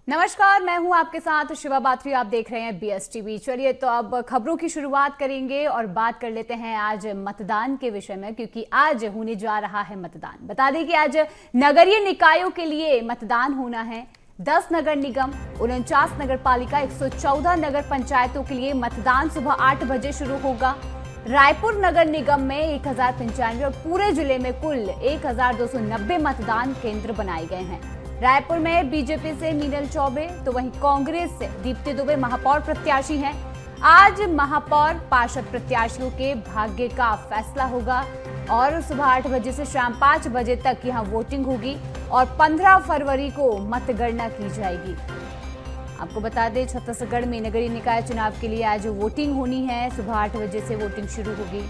नमस्कार, मैं हूं आपके साथ शिवा बात्री। आप देख रहे हैं BSTV। चलिए तो अब खबरों की शुरुआत करेंगे और बात कर लेते हैं आज मतदान के विषय में, क्योंकि आज होने जा रहा है मतदान। बता दें कि आज नगरीय निकायों के लिए मतदान होना है। 10 नगर निगम, 49 नगर पालिका, 114 नगर पंचायतों के लिए मतदान सुबह 8 बजे शुरू होगा। रायपुर नगर निगम में 1095 और पूरे जिले में कुल 1290 मतदान केंद्र बनाए गए हैं। रायपुर में बीजेपी से मीनल चौबे तो वहीं कांग्रेस से दीप्ति दुबे महापौर प्रत्याशी हैं। आज महापौर पार्षद प्रत्याशियों के भाग्य का फैसला होगा और सुबह 8 बजे से शाम 5 बजे तक यहां वोटिंग होगी और 15 फरवरी को मतगणना की जाएगी। आपको बता दें, छत्तीसगढ़ में नगरीय निकाय चुनाव के लिए आज वोटिंग होनी है। सुबह 8 बजे से वोटिंग शुरू होगी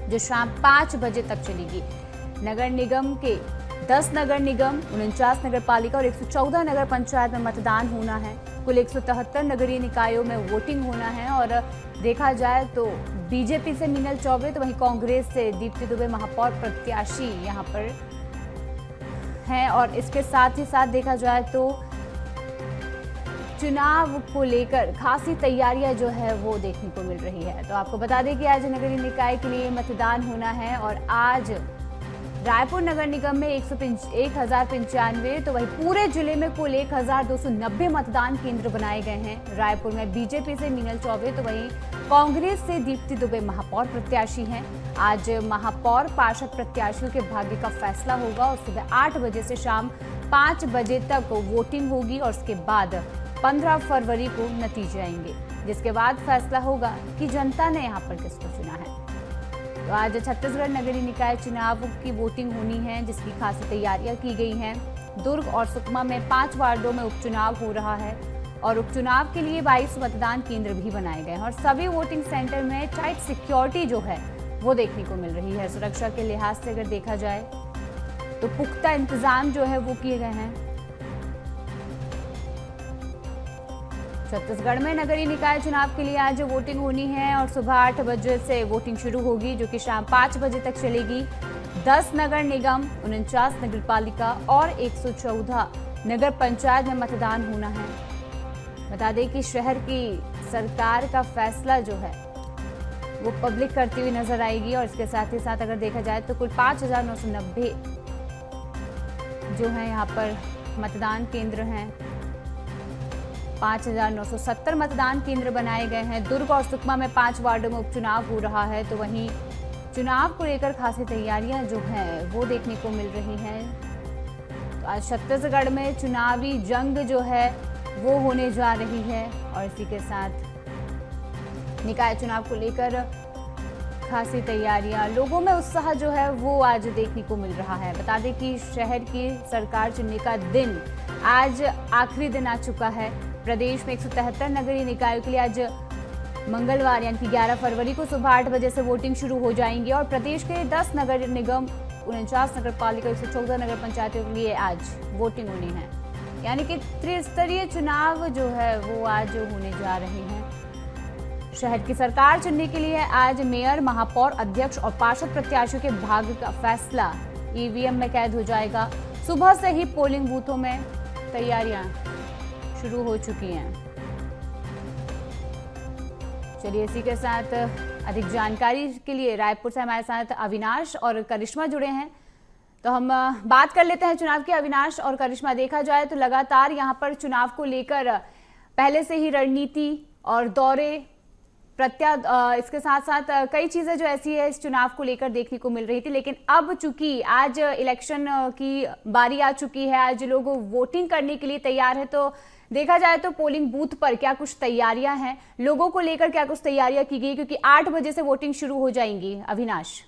जो शाम 5 बजे तक चलेगी। नगर निगम के 10 नगर निगम, 49 नगर पालिका और 114 नगर पंचायत में मतदान होना है। कुल 173 नगरीय निकायों में वोटिंग होना है और देखा जाए तो बीजेपी से मीनल चौबे तो वहीं कांग्रेस से दीप्ति दुबे महापौर प्रत्याशी यहां पर हैं। और इसके साथ ही साथ देखा जाए तो चुनाव को लेकर खासी तैयारियां जो है वो देखने को मिल रही है। तो आपको बता दें कि आज नगरीय निकाय के लिए मतदान होना है और आज रायपुर नगर निगम में 1095 तो वहीं पूरे जिले में कुल 1290 मतदान केंद्र बनाए गए हैं। रायपुर में बीजेपी से मीनल चौबे तो वहीं कांग्रेस से दीप्ति दुबे महापौर प्रत्याशी हैं। आज महापौर पार्षद प्रत्याशियों के भाग्य का फैसला होगा और सुबह 8 बजे से शाम 5 बजे तक वोटिंग होगी और उसके बाद 15 फरवरी को नतीजे आएंगे, जिसके बाद फैसला होगा कि जनता ने यहाँ पर किसको चुना है। तो आज छत्तीसगढ़ नगरीय निकाय चुनाव की वोटिंग होनी है, जिसकी खासी तैयारियां की गई हैं। दुर्ग और सुकमा में 5 वार्डों में उपचुनाव हो रहा है और उपचुनाव के लिए 22 मतदान केंद्र भी बनाए गए हैं और सभी वोटिंग सेंटर में टाइट सिक्योरिटी जो है वो देखने को मिल रही है। सुरक्षा के लिहाज से अगर देखा जाए तो पुख्ता इंतजाम जो है वो किए गए हैं। छत्तीसगढ़ में नगरीय निकाय चुनाव के लिए आज वोटिंग होनी है और सुबह 8 बजे से वोटिंग शुरू होगी जो कि शाम 5 बजे तक चलेगी। 10 नगर निगम, 49 नगर पालिका और 114 नगर पंचायत में मतदान होना है। बता दें कि शहर की सरकार का फैसला जो है वो पब्लिक करती हुई नजर आएगी और इसके साथ ही साथ अगर देखा जाए तो कुल 5990 जो है यहाँ पर मतदान केंद्र हैं। 5970 मतदान केंद्र बनाए गए हैं। दुर्ग और सुकमा में 5 वार्डों में उपचुनाव हो रहा है तो वहीं चुनाव को लेकर खासी तैयारियां जो हैं वो देखने को मिल रही हैं। तो आज छत्तीसगढ़ में चुनावी जंग जो है वो होने जा रही है और इसी के साथ निकाय चुनाव को लेकर खासी तैयारियां, लोगों में उत्साह जो है वो आज देखने को मिल रहा है। बता दें कि शहर की सरकार चुनने का दिन आज आखिरी दिन आ चुका है। प्रदेश में 173 नगरीय निकायों के लिए आज मंगलवार यानी कि 11 फरवरी को सुबह 8 बजे से वोटिंग शुरू हो जाएंगी और प्रदेश के 10 नगर निगम, 49 नगर पालिका, 114 नगर पंचायतों के लिए आज वोटिंग होनी है। यानी कि त्रिस्तरीय चुनाव जो है वो आज होने जा रहे हैं। शहर की सरकार चुनने के लिए आज मेयर, महापौर, अध्यक्ष और पार्षद प्रत्याशियों के भाग्य का फैसला ईवीएम में कैद हो जाएगा। सुबह से ही पोलिंग बूथों में तैयारियां शुरू हो चुकी हैं। चलिए इसी के साथ अधिक जानकारी के लिए रायपुर से हमारे साथ अविनाश और करिश्मा जुड़े हैं, तो हम बात कर लेते हैं चुनाव की। अविनाश और करिश्मा, देखा जाए तो लगातार यहां पर चुनाव को लेकर पहले से ही रणनीति और दौरे इसके साथ साथ कई चीजें जो ऐसी है इस चुनाव को लेकर देखने को मिल रही थी, लेकिन अब चूंकि आज इलेक्शन की बारी आ चुकी है, आज लोग वोटिंग करने के लिए तैयार है, तो देखा जाए तो पोलिंग बूथ पर क्या कुछ तैयारियां हैं, लोगों को लेकर क्या कुछ तैयारियां की गई, क्योंकि 8 बजे से वोटिंग शुरू हो जाएंगी। अविनाश,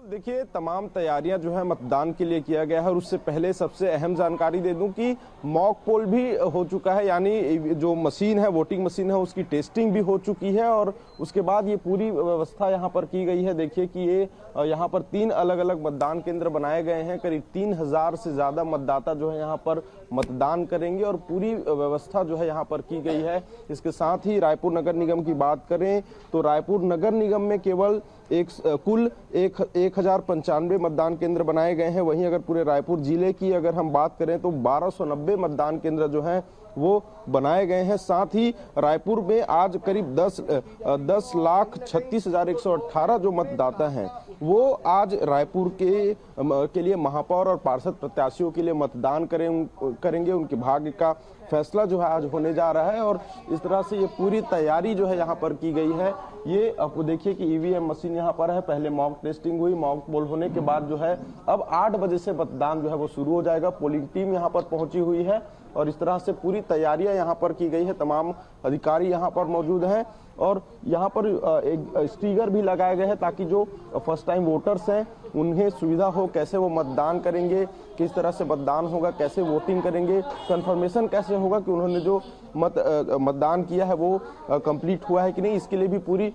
देखिए तमाम तैयारियां जो है मतदान के लिए किया गया है और उससे पहले सबसे अहम जानकारी दे दूं कि मॉक पोल भी हो चुका है, यानी जो मशीन है, वोटिंग मशीन है, उसकी टेस्टिंग भी हो चुकी है और उसके बाद ये पूरी व्यवस्था यहां पर की गई है। देखिए कि ये यहां पर 3 अलग अलग मतदान केंद्र बनाए गए हैं। करीब 3000 से ज्यादा मतदाता जो है यहां पर मतदान करेंगे और पूरी व्यवस्था जो है यहाँ पर की गई है। इसके साथ ही रायपुर नगर निगम की बात करें तो रायपुर नगर निगम में केवल कुल 1095 मतदान केंद्र बनाए गए हैं। वहीं अगर पूरे रायपुर जिले की अगर हम बात करें तो 1290 मतदान केंद्र जो हैं वो बनाए गए हैं। साथ ही रायपुर में आज करीब 10,36,118 जो मतदाता हैं वो आज रायपुर के लिए महापौर और पार्षद प्रत्याशियों के लिए मतदान करेंगे। उनके भाग्य का फैसला जो है आज होने जा रहा है और इस तरह से ये पूरी तैयारी जो है यहाँ पर की गई है। ये आपको देखिए कि ईवीएम मशीन यहाँ पर है। पहले मॉक टेस्टिंग हुई, मॉक पोल होने के बाद जो है अब 8 बजे से मतदान जो है वो शुरू हो जाएगा। पोलिंग टीम यहाँ पर पहुंची हुई है और इस तरह से पूरी तैयारियां यहाँ पर की गई है। तमाम अधिकारी यहाँ पर मौजूद हैं और यहाँ पर एक स्टिकर भी लगाए गए हैं ताकि जो फर्स्ट टाइम वोटर्स हैं उन्हें सुविधा हो, कैसे वो मतदान करेंगे, किस तरह से मतदान होगा, कैसे वोटिंग करेंगे, कंफर्मेशन कैसे होगा कि उन्होंने जो मतदान किया है वो कंप्लीट हुआ है कि नहीं, इसके लिए भी पूरी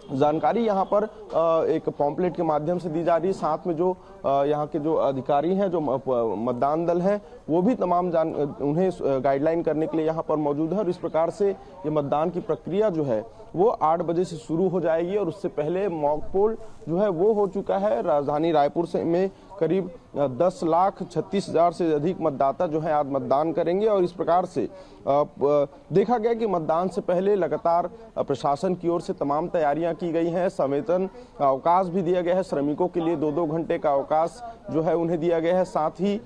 जानकारी यहाँ पर एक पॉम्पलेट के माध्यम से दी जा रही है। साथ में जो यहाँ के जो अधिकारी हैं, जो मतदान दल हैं, वो भी तमाम उन्हें गाइडलाइन करने के लिए यहाँ पर मौजूद है और इस प्रकार से ये मतदान की प्रक्रिया जो है वो 8 बजे से शुरू हो जाएगी और उससे पहले मॉक पोल जो है वो हो चुका है। राजधानी रायपुर में करीब 10,36,000 से अधिक मतदाता जो है आज मतदान करेंगे और इस प्रकार से देखा गया कि मतदान से पहले लगातार प्रशासन की ओर से तमाम तैयारियां की गई हैं। सवेतन अवकाश भी दिया गया है, श्रमिकों के लिए 2-2 घंटे का अवकाश जो है उन्हें दिया गया है। साथ ही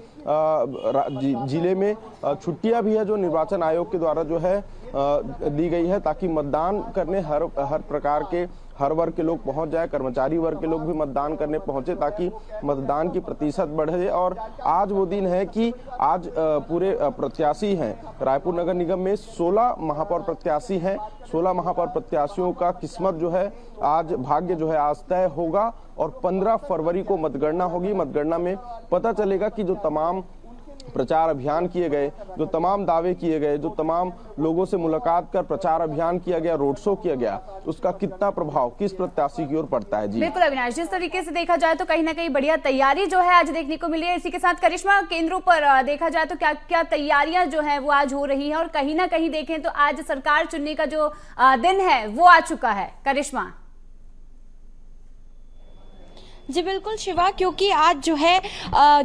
जिले में छुट्टियां भी है जो निर्वाचन आयोग के द्वारा जो है दी गई है ताकि मतदान करने हर प्रकार के हर वर्ग के लोग पहुंच जाए, कर्मचारी वर्ग के लोग भी मतदान करने पहुंचे ताकि मतदान की प्रतिशत बढ़े। और आज वो दिन है कि आज पूरे प्रत्याशी हैं रायपुर नगर निगम में 16 महापौर प्रत्याशी हैं। 16 महापौर प्रत्याशियों का किस्मत जो है आज भाग्य जो है आज तय होगा और 15 फरवरी को मतगणना होगी। मतगणना में पता चलेगा कि जो तमाम प्रचार अभियान किए गए, जो तमाम दावे किए गए, जो तमाम लोगों से मुलाकात कर प्रचार अभियान किया गया, रोड शो किया गया, उसका कितना प्रभाव किस प्रत्याशी की ओर पड़ता है। जी बिल्कुल अविनाश, जिस तरीके से देखा जाए तो कहीं ना कहीं बढ़िया तैयारी जो है आज देखने को मिली है। इसी के साथ करिश्मा, केंद्रों पर देखा जाए तो क्या क्या तैयारियां जो है वो आज हो रही है और कहीं ना कहीं देखें तो आज सरकार चुनने का जो दिन है वो आ चुका है। करिश्मा जी बिल्कुल शिवा, क्योंकि आज जो है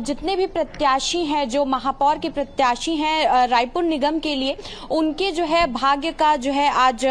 जितने भी प्रत्याशी हैं, जो महापौर के प्रत्याशी हैं रायपुर निगम के लिए, उनके जो है भाग्य का जो है आज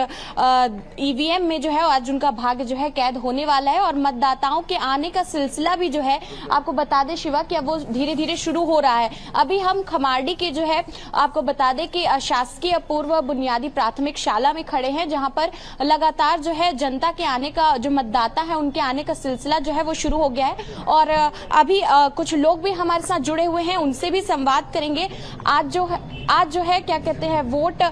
ईवीएम में जो है आज उनका भाग्य जो है कैद होने वाला है और मतदाताओं के आने का सिलसिला भी जो है आपको बता दें शिवा कि अब वो धीरे धीरे शुरू हो रहा है। अभी हम खमारडी के जो है आपको बता दें कि शासकीय पूर्व बुनियादी प्राथमिक शाला में खड़े हैं जहां पर लगातार जो है जनता के आने का, जो मतदाता है उनके आने का सिलसिला जो है वो शुरू हो गया है और अभी कुछ लोग भी हमारे साथ जुड़े हुए हैं, उनसे भी संवाद करेंगे। आज जो है क्या कहते हैं वोट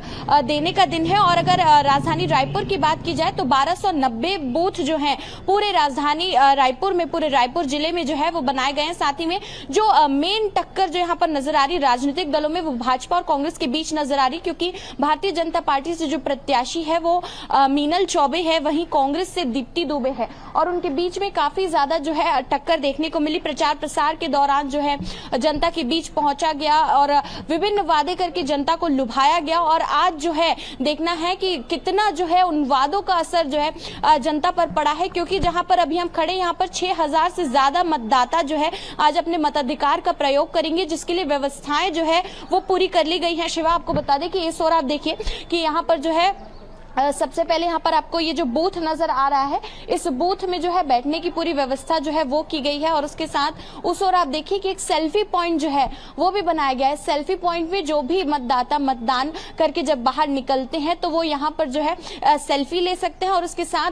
देने का दिन है और अगर राजधानी रायपुर की बात की जाए तो 1290 बूथ जो हैं पूरे राजधानी रायपुर में, पूरे रायपुर जिले में जो है वो बनाए गए हैं। साथ ही में जो मेन टक्कर जो यहाँ पर नजर आ रही राजनीतिक दलों में वो भाजपा और कांग्रेस के बीच नजर आ रही, क्योंकि भारतीय जनता पार्टी से जो प्रत्याशी है वो मीनल चौबे है, वहीं कांग्रेस से दीप्ति दुबे है और उनके बीच में काफी ज्यादा जो है टक्कर देखने को मिली। प्रचार प्रसार के दौरान जो है जनता के बीच पहुंचा गया और विभिन्न वादे करके जनता को लुभाया गया और आज जो है देखना है कि कितना जो है उन वादों का असर जो है जनता पर पड़ा है, क्योंकि जहां पर अभी हम खड़े यहाँ पर 6000 से ज्यादा मतदाता जो है आज अपने मताधिकार का प्रयोग करेंगे, जिसके लिए व्यवस्थाएं जो है वो पूरी कर ली गई है। शिवा आपको बता दें कि इस ओर आप देखिए कि यहाँ पर जो है सबसे पहले यहाँ पर आपको ये जो बूथ नजर आ रहा है, इस बूथ में जो है बैठने की पूरी व्यवस्था जो है वो की गई है और उसके साथ उस ओर आप देखिए कि एक सेल्फी पॉइंट जो है वो भी बनाया गया है। सेल्फी पॉइंट में जो भी मतदाता मतदान करके जब बाहर निकलते हैं तो वो यहाँ पर जो है सेल्फी ले सकते हैं और उसके साथ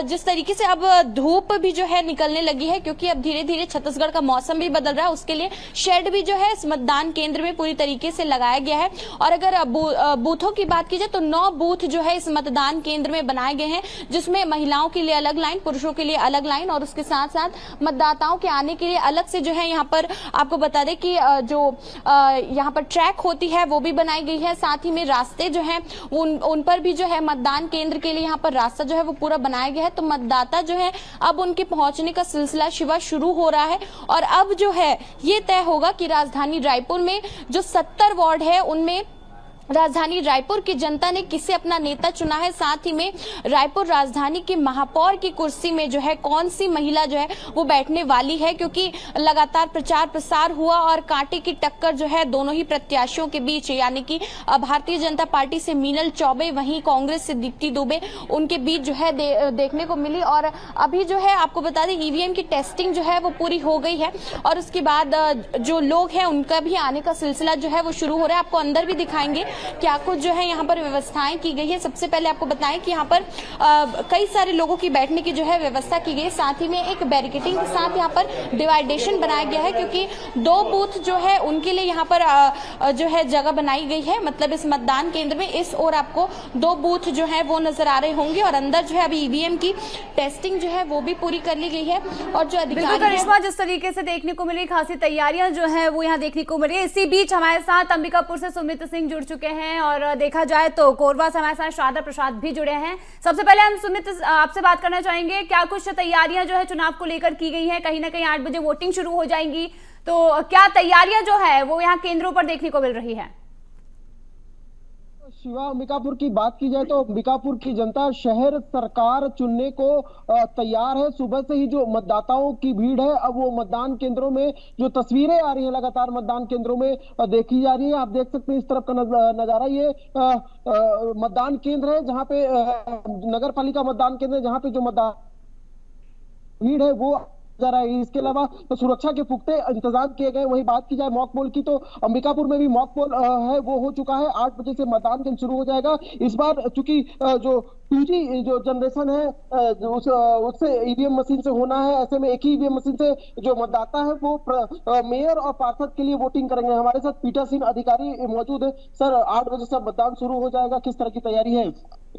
जिस तरीके से अब धूप भी जो है निकलने लगी है, क्योंकि अब धीरे धीरे छत्तीसगढ़ का मौसम भी बदल रहा है, उसके लिए शेड भी जो है इस मतदान केंद्र में पूरी तरीके से लगाया गया है। और अगर बूथों की बात की जाए तो 9 बूथ जो है इस मतदान केंद्र में बनाए गए हैं, जिसमें महिलाओं के लिए अलग लाइन, पुरुषों के लिए अलग लाइन और उसके साथ साथ मतदाताओं के आने के लिए अलग से जो है यहाँ पर आपको बता दें कि जो यहाँ पर ट्रैक होती है वो भी बनाई गई है। साथ ही में रास्ते जो है उन पर भी जो है मतदान केंद्र के लिए यहाँ पर रास्ता जो है वो पूरा बनाया गया है। तो मतदाता जो है अब उनके पहुंचने का सिलसिला शिवा शुरू हो रहा है और अब जो है ये तय होगा कि राजधानी रायपुर में जो 70 वार्ड है उनमें राजधानी रायपुर की जनता ने किसे अपना नेता चुना है। साथ ही में रायपुर राजधानी की महापौर की कुर्सी में जो है कौन सी महिला जो है वो बैठने वाली है, क्योंकि लगातार प्रचार प्रसार हुआ और कांटे की टक्कर जो है दोनों ही प्रत्याशियों के बीच, यानी कि भारतीय जनता पार्टी से मीनल चौबे, वहीं कांग्रेस से दीप्ति दुबे, उनके बीच जो है देखने को मिली। और अभी जो है आपको बता दें ईवीएम की टेस्टिंग जो है वो पूरी हो गई है और उसके बाद जो लोग हैं उनका भी आने का सिलसिला जो है वो शुरू हो रहा है। आपको अंदर भी दिखाएंगे क्या कुछ जो है यहाँ पर व्यवस्थाएं की गई है। सबसे पहले आपको बताएं कि यहाँ पर कई सारे लोगों की बैठने की जो है व्यवस्था की गई है। साथ ही में एक बैरिकेडिंग के साथ यहाँ पर डिवाइडेशन बनाया गया है, क्योंकि 2 बूथ जो है उनके लिए यहाँ पर जो है जगह बनाई गई है। मतलब इस मतदान केंद्र में इस ओर आपको 2 बूथ जो है वो नजर आ रहे होंगे और अंदर जो है अभी ईवीएम की टेस्टिंग जो है वो भी पूरी कर ली गई है। और जो अधिकारी करिश्मा, जिस तरीके से देखने को मिली खासी तैयारियां जो है वो यहाँ देखने को मिली। इसी बीच हमारे साथ अंबिकापुर से सुमित सिंह जुड़ चुके हैं और देखा जाए तो कोरबा से हमारे साथ शारदा प्रसाद भी जुड़े हैं। सबसे पहले हम सुमित आपसे बात करना चाहेंगे, क्या कुछ तैयारियां जो है चुनाव को लेकर की गई हैं? कहीं ना कहीं 8 बजे वोटिंग शुरू हो जाएंगी, तो क्या तैयारियां जो है वो यहाँ केंद्रों पर देखने को मिल रही है? शिवा, अंबिकापुर की बात की जाए तो अंबिकापुर की जनता शहर सरकार चुनने को तैयार है। सुबह से ही जो मतदाताओं की भीड़ है, अब वो मतदान केंद्रों में जो तस्वीरें आ रही हैं लगातार मतदान केंद्रों में देखी जा रही है। आप देख सकते हैं इस तरफ का नजारा, ये मतदान केंद्र है जहाँ पे नगर पालिका मतदान केंद्र है, जहाँ पे जो मतदान भीड़ है वो जा रहा है। इसके अलावा तो सुरक्षा के पुख्ते इंतजाम किए गए। वहीं बात की जाए मॉक पोल की तो अंबिकापुर में भी मॉक पोल है वो हो चुका है। 8 बजे से मतदान केंद्र शुरू हो जाएगा। इस बार चूंकि जो 2G जो जनरेशन है उससे ईवीएम मशीन से होना है, ऐसे में एक ही ईवीएम मशीन से जो मतदाता है वो मेयर और पार्षद के लिए वोटिंग करेंगे। हमारे साथ पीटर सिंह अधिकारी मौजूद है। सर, 8 बजे से मतदान शुरू हो जाएगा, किस तरह की तैयारी है?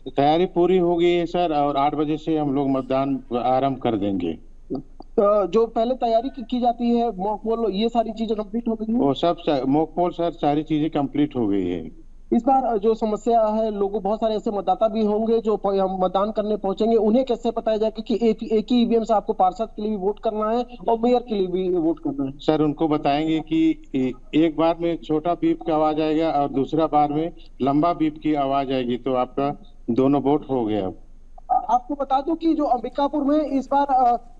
तैयारी पूरी हो गई है सर, और 8 बजे से हम लोग मतदान आरंभ कर देंगे। जो पहले तैयारी की जाती है मॉक पोल, ये सारी चीजें कंप्लीट हो गई है? वो सब मॉक पोल सर सारी चीजें कंप्लीट हो गई है। इस बार जो समस्या है, लोगों बहुत सारे ऐसे मतदाता भी होंगे जो मतदान करने पहुंचेंगे, उन्हें कैसे बताया जाएगा कि एक ही ईवीएम से आपको पार्षद के लिए भी वोट करना है और मेयर के लिए भी वोट करना है? सर, उनको बताएंगे कि एक बार में छोटा बीप का आवाज आएगा और दूसरा बार में लंबा बीप की आवाज आएगी, तो आपका दोनों वोट हो गया। आपको बता दूं कि जो अंबिकापुर में इस बार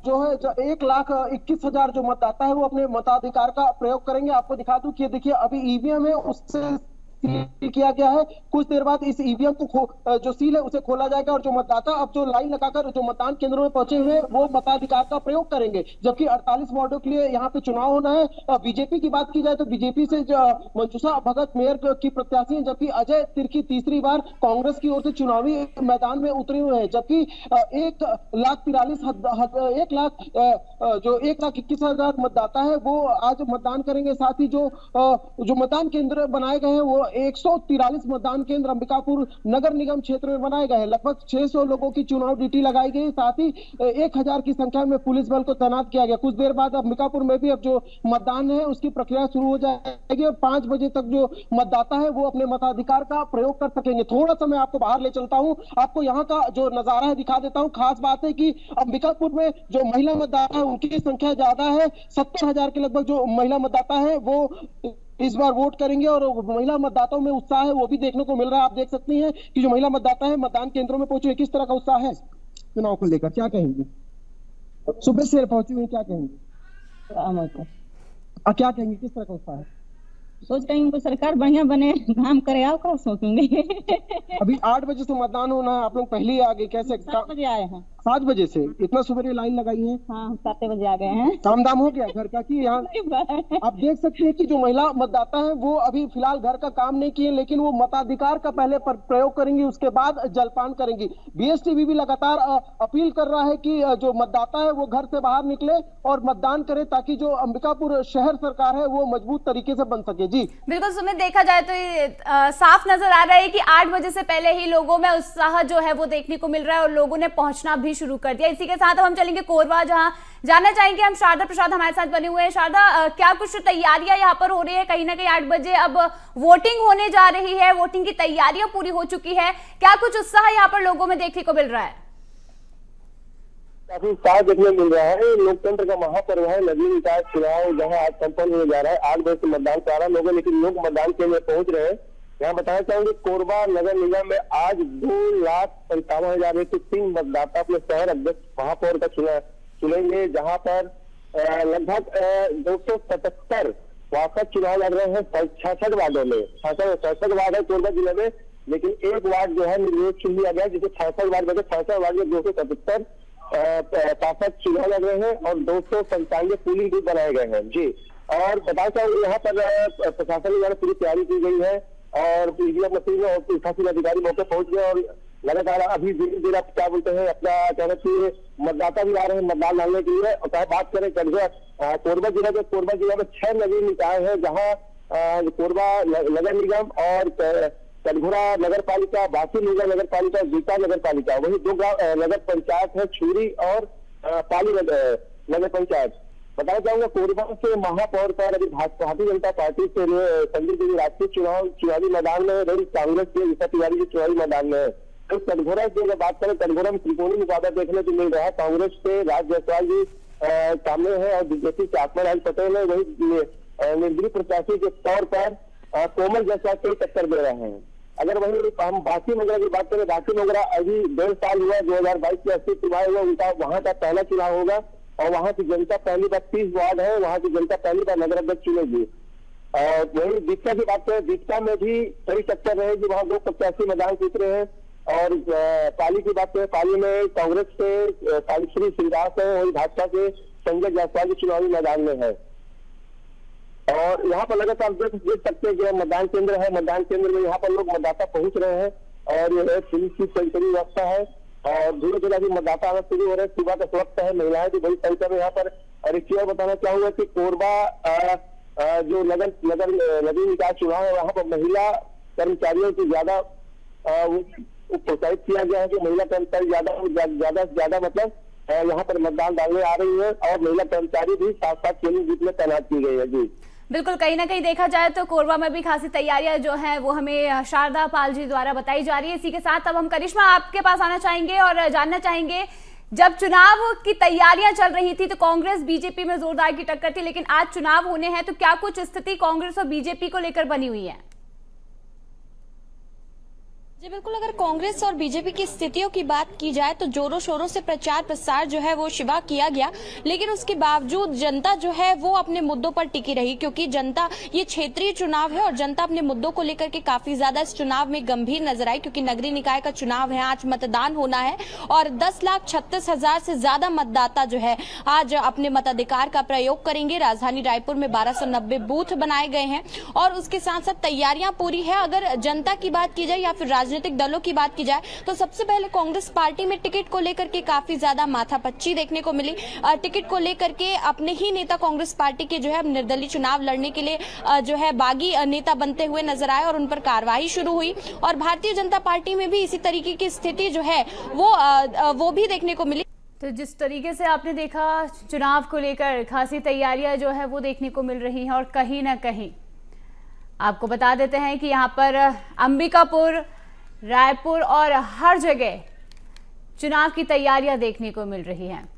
जो है 1,21,000 जो मतदाता है वो अपने मताधिकार का प्रयोग करेंगे। आपको दिखा दूं कि देखिए अभी ईवीएम है उससे किया गया है। कुछ देर बाद इस ईवीएम को जो सील है उसे खोला जाएगा और जो मतदाता अब जो लाइन लगाकर जो मतदान केंद्रों में पहुंचे हुए वो मताधिकार का प्रयोग करेंगे। जबकि 48 वार्डों के लिए यहाँ पे चुनाव होना है। बीजेपी की बात की जाए तो बीजेपी से मंजूषा भगत मेयर की प्रत्याशी है, जबकि अजय तिर्की तीसरी बार कांग्रेस की ओर से चुनावी मैदान में उतरे हुए हैं। जबकि 1,21,000 मतदाता है वो आज मतदान करेंगे। साथ ही जो मतदान केंद्र बनाए गए हैं वो 143 मतदान केंद्र अंबिकापुर नगर निगम क्षेत्र में बनाए गए हैं। लगभग 600 लोगों की चुनाव ड्यूटी लगाई गई। साथ ही 1000 की संख्या में पुलिस बल को तैनात किया गया। कुछ देर बाद अंबिकापुर में भी अब जो मतदान है उसकी प्रक्रिया शुरू हो जाएगी और 5 बजे तक जो मतदाता है वो अपने मताधिकार का प्रयोग कर सकेंगे। थोड़ा सा मैं आपको बाहर ले चलता हूँ, आपको यहाँ का जो नजारा है दिखा देता हूँ। खास बात है कि अंबिकापुर में जो महिला मतदाता है उनकी संख्या ज्यादा है। 70,000 के लगभग जो महिला मतदाता है वो इस बार वोट करेंगे और महिला मतदाताओं में उत्साह है वो भी देखने को मिल रहा है। आप देख सकती हैं कि जो महिला मतदाता है मतदान केंद्रों में पहुंचे, किस तरह का उत्साह है चुनाव को लेकर, क्या कहेंगे? सुबह से पहुंची हुई, क्या कहेंगे? क्या कहेंगे, किस तरह का उत्साह है? सोच रही हूँ सरकार बढ़िया बने, काम करे, आओ सोचूंगी। अभी 8 बजे से मतदान होना है, आप लोग पहले ही आ गए, कैसे? 7 बजे आए हैं। 7 बजे से इतना सुबह लाइन लगाई है? हाँ, हम 7 बजे आ गए हैं। काम दाम हो गया घर का कि यहाँ? आप देख सकते हैं कि जो महिला मतदाता है वो अभी फिलहाल घर का काम नहीं किए, लेकिन वो मताधिकार का पहले प्रयोग करेंगी, उसके बाद जलपान करेंगी। बीएसटीवी भी लगातार अपील कर रहा है कि जो मतदाता है वो घर से बाहर निकले और मतदान करे, ताकि जो अंबिकापुर शहर सरकार है वो मजबूत तरीके से बन सके। जी बिल्कुल सुमित, देखा जाए तो ये साफ नजर आ रहा है कि 8 बजे से पहले ही लोगों में उत्साह जो है वो देखने को मिल रहा है और लोगों ने पहुंचना भी शुरू कर दिया। इसी के साथ अब हम चलेंगे कोरबा, जहां जानना चाहेंगे हम शारदा प्रसाद हमारे साथ बने हुए हैं। शारदा, क्या कुछ तैयारियां यहाँ पर हो रही है? कहीं ना कहीं 8 बजे अब वोटिंग होने जा रही है, वोटिंग की तैयारियां पूरी हो चुकी है, क्या कुछ उत्साह यहाँ पर लोगों में देखने को मिल रहा है? काफी उत्साह देखने मिल रहा है। लोकतंत्र का महापर्व है नगरीय निकाय चुनाव, जहां आज संपन्न होने जा रहा है। 8 बजे से मतदान प्रारंभ होगा, लेकिन लोग मतदान केंद्र पहुंच रहे हैं। यहाँ बताना चाहूंगे कोरबा नगर निगम में आज 2,57,000 से 3 मतदाता अपने शहर अध्यक्ष महापौर का चुनेंगे, जहां पर लगभग 277 वापस चुनाव लड़ रहे हैं 66 वार्डों में। 66 वार्ड है कोरबा जिले में, लेकिन एक वार्ड जो है निर्विरोध चुन लिया गया, जिसे 66 वार्ड में 66 वार्ड में 277 चुनाव लग रहे हैं और 295 पोलिंग बूथ बनाए गए हैं। जी, और बताना चाहूंगे यहाँ पर प्रशासन द्वारा पूरी तैयारी की गई है और ईवीएम मशीन और प्रशासनिक अधिकारी मौके पहुंच गए और लगातार अभी धीरे धीरे आप क्या बोलते हैं अपना कहना चाहिए मतदाता भी आ रहे हैं मतदान डालने के लिए। और चाहे बात करें कोरबा जिला में 6 नगरीय निकाय है, जहाँ कोरबा नगर निगम और कटघोरा नगर पालिका, बासी नगर पालिका, गीता नगर पालिका, वही 2 नगर पंचायत है, छुरी और पाली नगर पंचायत। बताना चाहूंगा कोरबा से महापौर पर अभी भारतीय जनता पार्टी से संजय देवी राष्ट्रीय चुनावी मैदान में रही, कांग्रेस के ईसा तिवारी के चुनावी मैदान में है। तो कटघोरा की अगर बात करें, कटघोरा में त्रिकोणीय मुकाबला देखने को मिल रहा है। कांग्रेस से राज जायसवाल जी सामने है और बीजेपी से आत्माराम पटेल है, वही निर्दलीय प्रत्याशी के तौर पर कोमल जायसवाल को टक्कर दे रहे हैं। अगर वही हम बाकी नगरा की बात करें, बाकी नगरा अभी 1.5 साल हुआ, 2022 के 80 चुनाव हुआ, उनका वहां का पहला चुनाव होगा और वहां की जनता पहली बार 30 वार्ड है, वहां की जनता पहली बार नगर अध्यक्ष चुनेगी। और वही दीपका की बात करें, दीपका में भी कई टक्कर रहेगी, वहां 2 प्रत्याशी मैदान जीत रहे हैं। और पाली की बात करें, पाली में कांग्रेस से सालिश्री सिंघास है, वही भाजपा के संजय जायसवाल चुनावी मैदान में है। और यहाँ पर लगातार देख सकते हैं कि मतदान केंद्र है, मतदान केंद्र में यहाँ पर लोग मतदाता पहुंच रहे हैं और यह पुलिस की कड़ी व्यवस्था है और धीरे धीरे अभी मतदाता आना शुरू हो रहे हैं। सुबह का वक्त है, महिलाएं भी बड़ी संख्या में यहाँ पर। और एक चीज बताना चाहूंगा कि कोरबा जो नगरीय निकाय चुनाव है, वहाँ पर महिला कर्मचारियों की ज्यादा प्रोत्साहित किया गया है कि महिला कर्मचारी ज्यादा से ज्यादा मतलब यहाँ पर मतदान डालने आ रही है और महिला कर्मचारी भी साथ साथ पोलिंग बूथ में तैनात की गई है। जी बिल्कुल, कहीं ना कहीं देखा जाए तो कोरबा में भी खासी तैयारियां जो हैं वो हमें शारदा पाल जी द्वारा बताई जा रही है। इसी के साथ अब हम करिश्मा आपके पास आना चाहेंगे और जानना चाहेंगे, जब चुनाव की तैयारियां चल रही थी तो कांग्रेस बीजेपी में जोरदार की टक्कर थी, लेकिन आज चुनाव होने हैं तो क्या कुछ स्थिति कांग्रेस और बीजेपी को लेकर बनी हुई है? जी बिल्कुल, अगर कांग्रेस और बीजेपी की स्थितियों की बात की जाए तो जोरों शोरों से प्रचार प्रसार जो है वो शिवा किया गया, लेकिन उसके बावजूद जनता जो है वो अपने मुद्दों पर टिकी रही, क्योंकि जनता, ये क्षेत्रीय चुनाव है और जनता अपने मुद्दों को लेकर के काफी ज्यादा इस चुनाव में गंभीर नजर आई, क्योंकि नगरीय निकाय का चुनाव है, आज मतदान होना है और 10,36,000 से ज्यादा मतदाता जो है आज अपने मताधिकार का प्रयोग करेंगे। राजधानी रायपुर में 1290 बूथ बनाए गए हैं और उसके साथ साथ तैयारियां पूरी है। अगर जनता की बात की जाए या फिर राजनीतिक दलों की बात की जाए तो सबसे पहले कांग्रेस पार्टी में टिकट को लेकर के काफी ज्यादा माथापच्ची देखने को मिली। टिकट को लेकर के अपने ही नेता कांग्रेस पार्टी के जो है निर्दलीय चुनाव लड़ने के लिए जो है बागी नेता बनते हुए नजर आए और उन पर कार्रवाई शुरू हुई। और भारतीय जनता पार्टी में भी इसी तरीके की स्थिति जो है वो भी देखने को मिली। तो जिस तरीके से आपने देखा चुनाव को लेकर खासी तैयारियां जो है वो देखने को मिल रही हैं और कहीं ना कहीं आपको बता देते हैं कि यहाँ पर अंबिकापुर, रायपुर और हर जगह चुनाव की तैयारियां देखने को मिल रही हैं।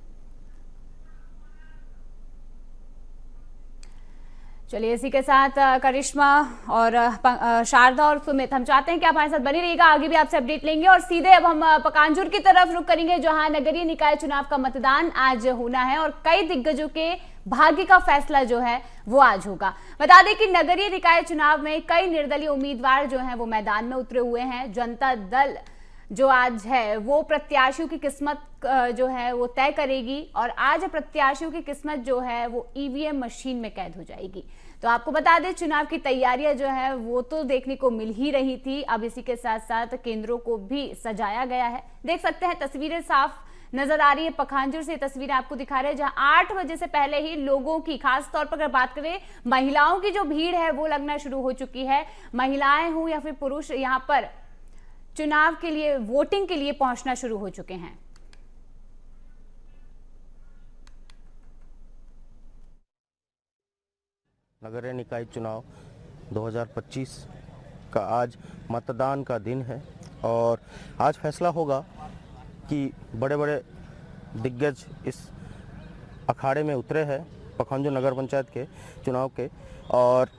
चलिए इसी के साथ करिश्मा और शारदा और सुमित, हम चाहते हैं कि आप हमारे साथ बने रहिएगा, आगे भी आपसे अपडेट लेंगे। और सीधे अब हम पकांजूर की तरफ रुख करेंगे, जहां नगरीय निकाय चुनाव का मतदान आज होना है और कई दिग्गजों के भाग्य का फैसला जो है वो आज होगा। बता दें कि नगरीय निकाय चुनाव में कई निर्दलीय उम्मीदवार जो हैं वो मैदान में उतरे हुए हैं। जनता दल जो आज है वो प्रत्याशियों की किस्मत जो है वो तय करेगी, और आज प्रत्याशियों की किस्मत जो है वो ईवीएम मशीन में कैद हो जाएगी। तो आपको बता दें, चुनाव की तैयारियां जो है वो तो देखने को मिल ही रही थी, अब इसी के साथ साथ केंद्रों को भी सजाया गया है। देख सकते हैं तस्वीरें साफ नजर आ रही है। पखांजूर से तस्वीरें आपको दिखा रहे हैं, जहां 8 बजे से पहले ही लोगों की, खास तौर पर अगर बात करें महिलाओं की जो भीड़ है वो लगना शुरू हो चुकी है। महिलाएं हो या फिर पुरुष यहां पर चुनाव के लिए, वोटिंग के लिए पहुंचना शुरू हो चुके हैं। नगरीय निकाय चुनाव 2025 का आज मतदान का दिन है और आज फैसला होगा कि बड़े बड़े दिग्गज इस अखाड़े में उतरे हैं पखांजूर नगर पंचायत के चुनाव के, और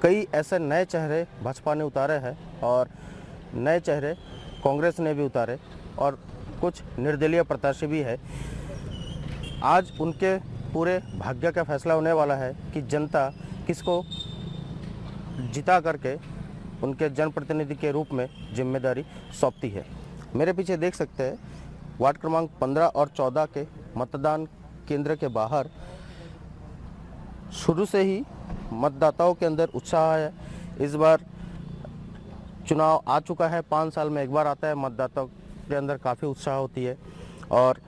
कई ऐसे नए चेहरे भाजपा ने उतारे हैं और नए चेहरे कांग्रेस ने भी उतारे, और कुछ निर्दलीय प्रत्याशी भी है। आज उनके पूरे भाग्य का फैसला होने वाला है कि जनता किसको जिता करके उनके जनप्रतिनिधि के रूप में जिम्मेदारी सौंपती है। मेरे पीछे देख सकते हैं वार्ड क्रमांक 15 और 14 के मतदान केंद्र के बाहर शुरू से ही मतदाताओं के अंदर उत्साह है। इस बार चुनाव आ चुका है, 5 साल में एक बार आता है, मतदाताओं के अंदर काफ़ी उत्साह होती है और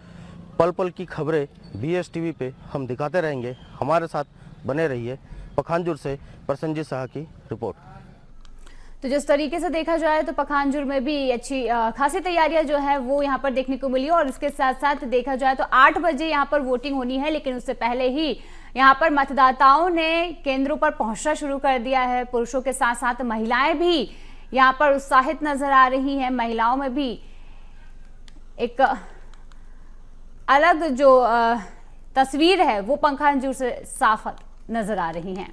पल पल की खबरें BSTV पे हम दिखाते रहेंगे। हमारे साथ बने रहिए। पखांजूर से प्रसन्नजीत शाह की रिपोर्ट। तो जिस तरीके से देखा जाए तो पखांजूर में भी अच्छी खासी तैयारियां जो है वो यहाँ पर देखने को मिली, और इसके साथ साथ देखा जाए तो 8 बजे यहाँ पर वोटिंग होनी है, लेकिन उससे पहले ही यहाँ पर मतदाताओं ने केंद्रों पर पहुंचना शुरू कर दिया है। पुरुषों के साथ साथ महिलाएं भी यहाँ पर उत्साहित नजर आ रही हैं। महिलाओं में भी एक अलग जो तस्वीर है वो पखांजूर से साफ नजर आ रही हैं।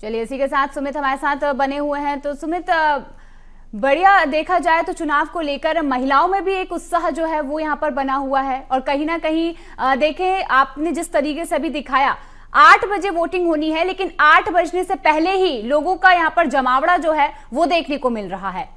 चलिए, इसी के साथ सुमित हमारे साथ बने हुए हैं। तो सुमित, बढ़िया देखा जाए तो चुनाव को लेकर महिलाओं में भी एक उत्साह जो है वो यहाँ पर बना हुआ है, और कहीं ना कहीं देखें आपने जिस तरीके से अभी दिखाया, 8 बजे वोटिंग होनी है, लेकिन 8 बजने से पहले ही लोगों का यहाँ पर जमावड़ा जो है वो देखने को मिल रहा है।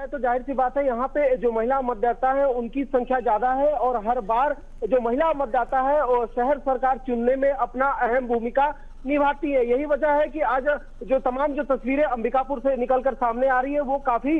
तो जाहिर सी बात है, यहाँ पे जो महिला मतदाता है उनकी संख्या ज्यादा है, और हर बार जो महिला मतदाता है और शहर सरकार चुनने में अपना अहम भूमिका निभाती है। यही वजह है कि आज जो तमाम जो तस्वीरें अंबिकापुर से निकलकर सामने आ रही है वो काफी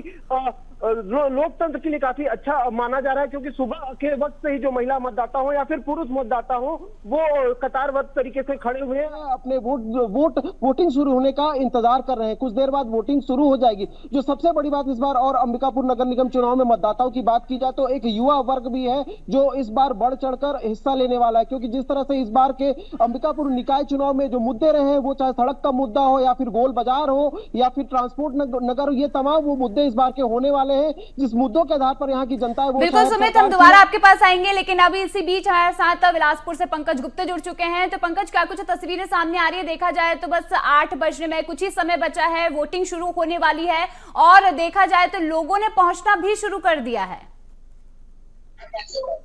लोकतंत्र के लिए काफी अच्छा माना जा रहा है, क्योंकि सुबह के वक्त से ही जो महिला मतदाता हो या फिर पुरुष मतदाता हो वो कतारबद्ध तरीके से खड़े हुए हैं, अपने वोटिंग शुरू होने का इंतजार कर रहे हैं। कुछ देर बाद वोटिंग शुरू हो जाएगी। जो सबसे बड़ी बात इस बार, और अंबिकापुर नगर निगम चुनाव में मतदाताओं की बात की जाए तो एक युवा वर्ग भी है जो इस बार बढ़ चढ़कर हिस्सा लेने वाला है, क्योंकि जिस तरह से इस बार के अंबिकापुर निकाय चुनाव में जो मुद्दे रहे, वो चाहे सड़क का मुद्दा हो या फिर गोल बाजार हो या फिर ट्रांसपोर्ट नगर, ये तमाम वो मुद्दे इस बार के होने वाले हैं, जिस मुद्दों के आधार पर यहाँ की जनता है वो। बिल्कुल सुमित, हम दोबारा आपके पास आएंगे, लेकिन अभी इसी बीच हमारे साथ बिलासपुर से पंकज गुप्ता जुड़ चुके हैं। तो पंकज, क्या कुछ तस्वीरें सामने आ रही है? देखा जाए तो बस 8 बजने में कुछ ही समय बचा है, वोटिंग शुरू होने वाली है, और देखा जाए तो लोगों ने पहुंचना भी शुरू कर दिया है।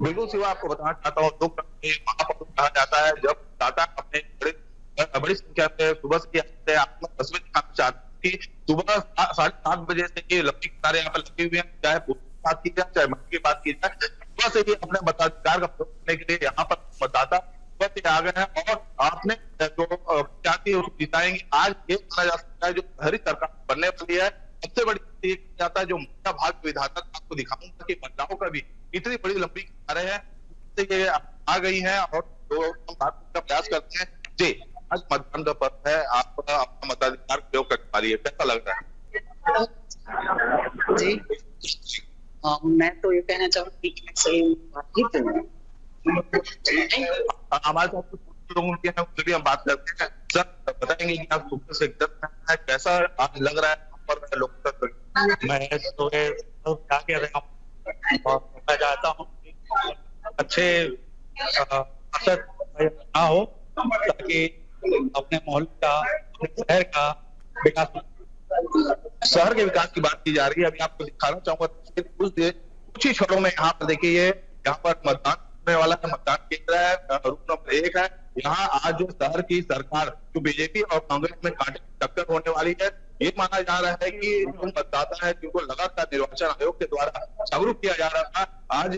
बिल्कुल शिवा, आपको बताना चाहता हूँ, महापर्व कहा जाता है जब दाता अपने बड़ी संख्या में सुबह से आते हैं। आपको तस्वीर दिखाना चाहते हैं कि सुबह 7:30 बजे से ये लंबी कतारें यहाँ पर लगी हुई है। चाहे पुरुष की बात की जाए चाहे महिला की बात की जाए, सुबह से ही अपने मताधिकार का प्रयोग करने के लिए यहाँ पर मतदाता सुबह से आ गए हैं और आपने जो प्रत्याशी उसको जिताएंगे। आज ये माना जा सकता है जो हरी सरकार बनने वाली है, सबसे बड़ी ये जाता है जो महिला भाग्य विधाता, आपको दिखाऊंगा कि महिलाओं का भी इतनी बड़ी लंबी कतारें हैं, ये आ गई है और जो हम बात का प्रयास करते हैं। जी, आज मतदान का पर्व है, आप अपना मताधिकार प्रयोग कर पा रही है, कैसा लग रहा है? जी, मैं तो ये कहना चाहूंगी कि सही हमारे साथ कुछ लोगों के हैं, उनसे भी हम बात करते हैं। सर बताएंगे कि आप सुबह से कैसा आज लग रहा है पर लोकतंत्र? मैं तो क्या कह रहा हूँ, और मैं चाहता हूँ अच्छे असर ना हो, ताकि अपने मोहल्ले का, अपने शहर का विकास। शहर के विकास की बात की जा रही है। अभी आपको दिखाना चाहूंगा कुछ ही क्षणों में यहाँ पर देखिए, यहाँ पर मतदान होने वाला है। मतदान केंद्र है, रूम नंबर 1 है। यहाँ आज जो शहर की सरकार जो बीजेपी और कांग्रेस में कांटे की टक्कर होने वाली है, ये माना जा रहा है कि जो मतदाता है जिनको लगातार निर्वाचन आयोग के द्वारा जागरूक किया जा रहा था, आज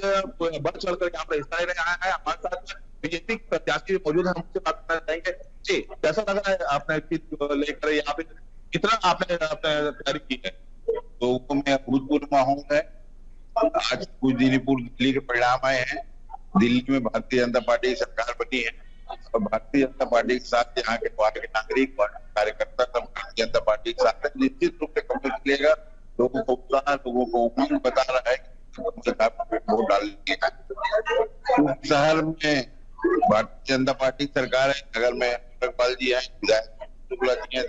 बढ़ चढ़ कर यहाँ पर हिस्सा लेने आया है। हमारे साथ बीजेपी के प्रत्याशी मौजूद है, हमसे बात करना चाहेंगे। जी, कैसा लग रहा है आपने लेकर यहाँ पे, कितना आपने तैयारी की है? तो मैं भूतपूर्व माहौल है। आज कुछ दिन पूर्व दिल्ली के परिणाम आए हैं। दिल्ली में भारतीय जनता पार्टी की सरकार बनी है और भारतीय जनता पार्टी के साथ यहाँ के वहाँ के नागरिक कार्यकर्ता सब भारतीय जनता पार्टी के साथ निश्चित रूप से कमल खिलेगा। लोगों को उत्साह, लोगों को उमंग बता रहा है कि वोट डालेंगे। शहर में भारतीय जनता पार्टी की सरकार है। नगर में अमरपाल जी है, विधायक शुक्ला जी है,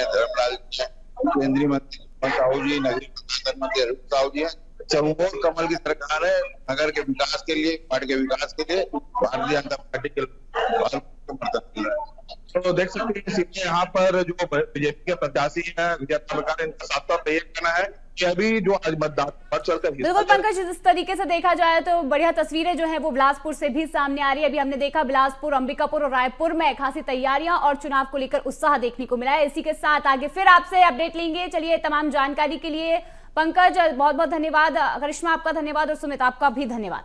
धर्मलाल जी है, केंद्रीय मंत्री साहू जी, नगरीय प्रशासन मंत्री अरूप साहू जी है। चहुओर कमल की सरकार है। नगर के विकास के लिए, पार्टी के विकास के लिए भारतीय जनता पार्टी के तो देख सकते हैं सीधे यहाँ पर जो बीजेपी के प्रत्याशी है विजय तलवार, इनका साफ तौर पर यह कहना है कि अभी जो आज मतदान बढ़ चलकर बिल्कुल पंकज, इस तरीके से देखा जाए तो बढ़िया तस्वीरें जो है वो बिलासपुर से भी सामने आ रही है। अभी हमने देखा बिलासपुर, अंबिकापुर और रायपुर में खासी तैयारियां और चुनाव को लेकर उत्साह देखने को मिला है। इसी के साथ आगे फिर आपसे अपडेट लेंगे। चलिए, तमाम जानकारी के लिए पंकज बहुत बहुत धन्यवाद, करिश्मा आपका धन्यवाद और सुमित आपका भी धन्यवाद।